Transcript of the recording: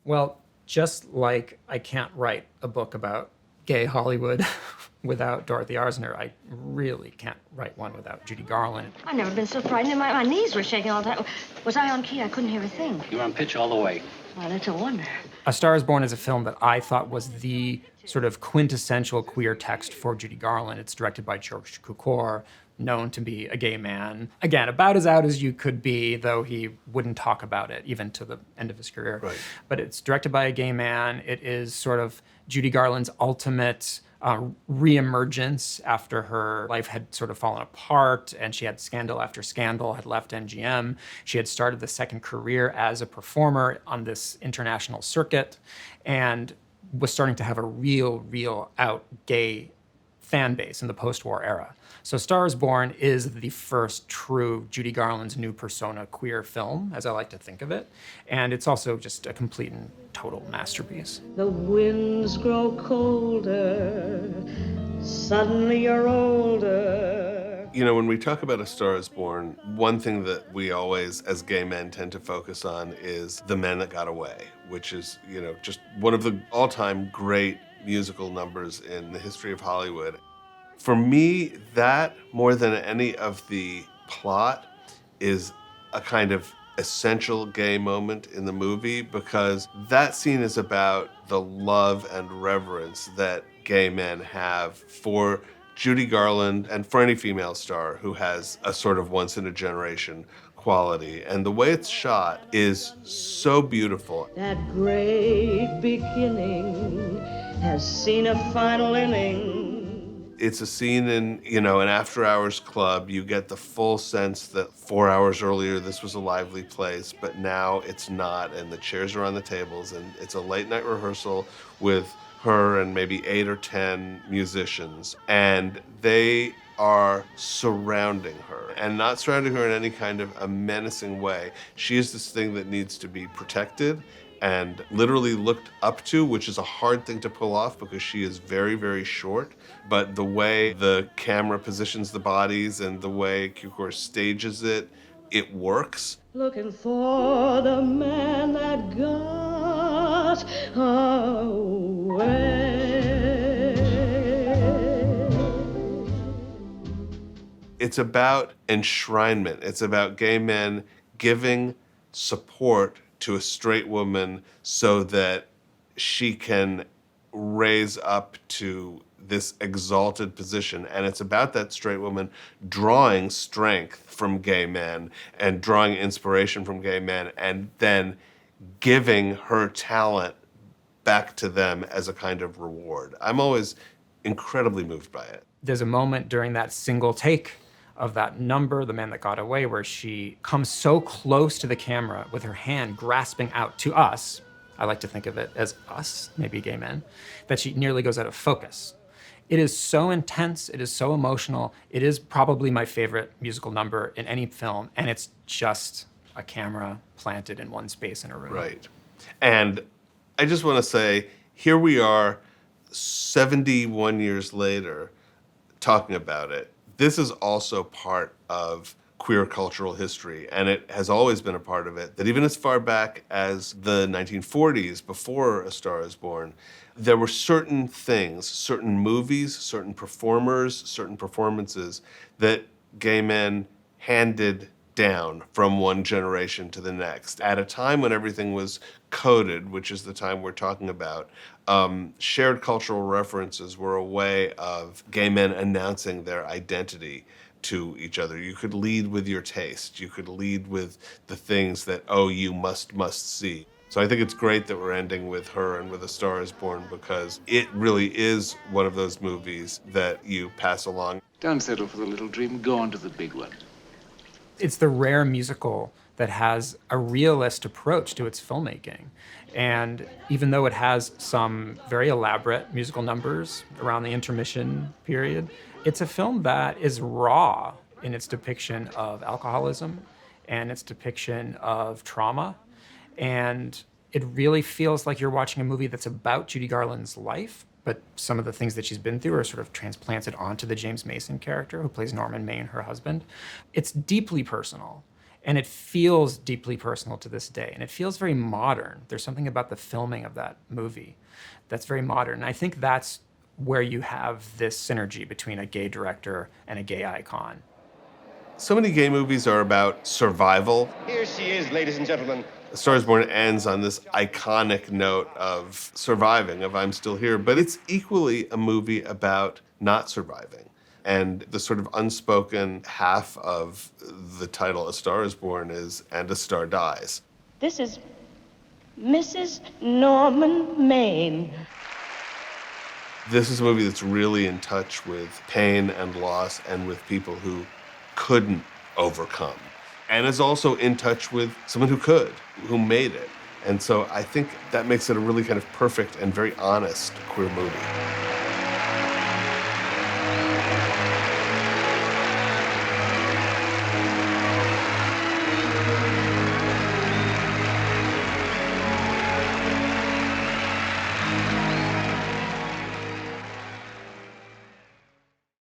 Well, just like I can't write a book about gay Hollywood without Dorothy Arzner, I really can't write one without Judy Garland. I've never been so frightened. My knees were shaking all the time. Was I on key? I couldn't hear a thing. You were on pitch all the way. Well, that's a wonder. A Star is Born is a film that I thought was the sort of quintessential queer text for Judy Garland. It's directed by George Cukor, known to be a gay man. Again, about as out as you could be, though he wouldn't talk about it, even to the end of his career. Right. But it's directed by a gay man. It is sort of Judy Garland's ultimate reemergence after her life had sort of fallen apart and she had scandal after scandal, had left MGM. She had started the second career as a performer on this international circuit and was starting to have a real out gay fan base in the post-war era. So Star is Born is the first true Judy Garland's new persona queer film, as I like to think of it. And it's also just a complete and total masterpiece. The winds grow colder, suddenly you're older. You know, when we talk about A Star is Born, one thing that we always, as gay men, tend to focus on is The Man That Got Away, which is, you know, just one of the all-time great musical numbers in the history of Hollywood. For me, that, more than any of the plot, is a kind of essential gay moment in the movie, because that scene is about the love and reverence that gay men have for Judy Garland and for any female star who has a sort of once-in-a-generation quality. And the way it's shot is so beautiful. That great beginning has seen a final inning. It's a scene in, you know, an after-hours club. You get the full sense that 4 hours earlier this was a lively place, but now it's not, and the chairs are on the tables, and it's a late-night rehearsal with her and maybe 8 or 10 musicians, and they are surrounding her, and not surrounding her in any kind of a menacing way. She is this thing that needs to be protected and literally looked up to, which is a hard thing to pull off because she is very short. But the way the camera positions the bodies and the way Cukor stages it, it works. Looking for the man that got away. It's about enshrinement. It's about gay men giving support to a straight woman so that she can raise up to this exalted position. And it's about that straight woman drawing strength from gay men and drawing inspiration from gay men and then giving her talent back to them as a kind of reward. I'm always incredibly moved by it. There's a moment during that single take of that number, The Man That Got Away, where she comes so close to the camera with her hand grasping out to us, I like to think of it as us, maybe gay men, that she nearly goes out of focus. It is so intense, it is so emotional, it is probably my favorite musical number in any film, and it's just a camera planted in one space in a room. Right. And I just want to say, here we are 71 years later talking about it. This is also part of queer cultural history, and it has always been a part of it, that even as far back as the 1940s, before A Star is Born, there were certain things, certain movies, certain performers, certain performances that gay men handed down from one generation to the next. At a time when everything was coded, which is the time we're talking about, shared cultural references were a way of gay men announcing their identity to each other. You could lead with your taste. You could lead with the things that, oh, you must see. So I think it's great that we're ending with her and with A Star is Born, because it really is one of those movies that you pass along. Don't settle for the little dream, go on to the big one. It's the rare musical that has a realist approach to its filmmaking. And even though it has some very elaborate musical numbers around the intermission period, it's a film that is raw in its depiction of alcoholism and its depiction of trauma. And it really feels like you're watching a movie that's about Judy Garland's life, but some of the things that she's been through are sort of transplanted onto the James Mason character, who plays Norman Maine, her husband. It's deeply personal. And it feels deeply personal to this day. And it feels very modern. There's something about the filming of that movie that's very modern. And I think that's where you have this synergy between a gay director and a gay icon. So many gay movies are about survival. Here she is, ladies and gentlemen. A Star is Born ends on this iconic note of surviving, of I'm still here, but it's equally a movie about not surviving. And the sort of unspoken half of the title, A Star is Born, is And a Star Dies. This is Mrs. Norman Maine. This is a movie that's really in touch with pain and loss and with people who couldn't overcome. And is also in touch with someone who could, who made it. And so I think that makes it a really kind of perfect and very honest queer movie.